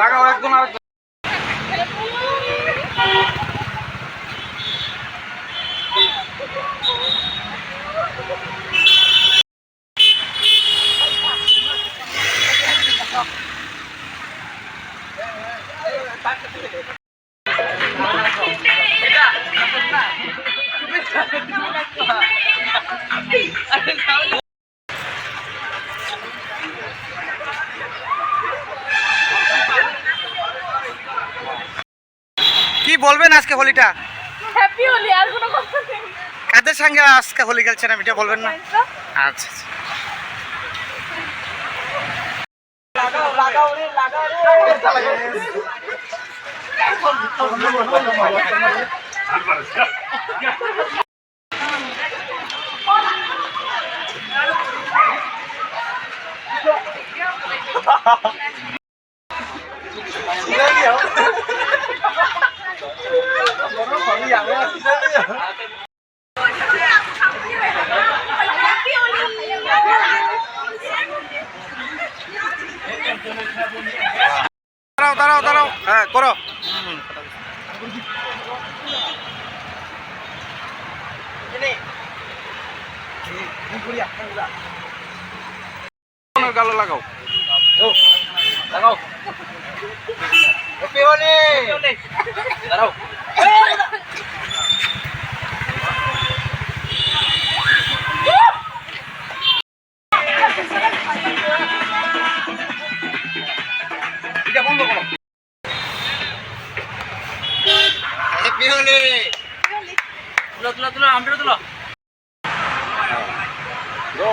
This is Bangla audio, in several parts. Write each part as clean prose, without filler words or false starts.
লাগাও একদম। কি বলবেন আজকে হোলিটা? হ্যাপি হোলি। আর কোনো কথা নেই। কাদের সঙ্গে আজকে হোলি খেলছেন এটা বলবেন না? আচ্ছা লাগাও লাগাও রে লাগাও দাঁড়াও দাঁড়াও দাঁড়াও। হ্যাঁ করো। গালো লাগাও লাগাও। হ্যাপি হোলি। দাঁড়াও। এটা বন্ধ করো। হ্যাপি হোলি। তুলো তুলো তুলো আমরা তুলো। গো।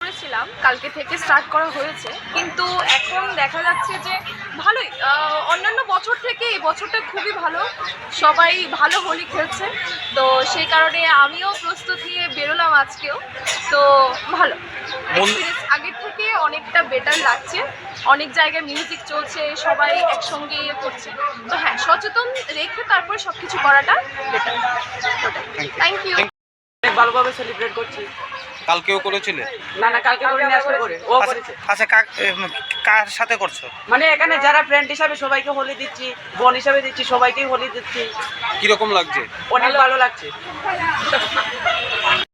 করেছিলাম, কালকে থেকে স্টার্ট করা হয়েছে, কিন্তু এখন দেখা যাচ্ছে যে ভালোই, অন্যান্য বছর থেকে এই বছরটা খুবই ভালো, সবাই ভালো হোলি খেলছে। তো সেই কারণে আমিও প্রস্তুত নিয়ে বেরোলাম আজকেও। তো ভালো এক্সপিরিয়েন্স, আগের থেকে অনেকটা বেটার লাগছে। অনেক জায়গায় মিউজিক চলছে, সবাই একসঙ্গে ইয়ে করছে। তো হ্যাঁ, সচেতন রেখে তারপরে সব কিছু করাটা বেটার। Thank you. অনেক ভালোভাবে সেলিব্রেট করছি। কালকেও করেছিলে? না না, কালকে করিনি, আজকে করে ও করেছে। আচ্ছা কার সাথে করছো? মানে এখানে যারা ফ্রেন্ড হিসাবে সবাইকে হোলি দিচ্ছি, বোন হিসাবে দিচ্ছি, সবাইকেই হোলি দিচ্ছি। কিরকম লাগছে? অনেক ভালো লাগছে।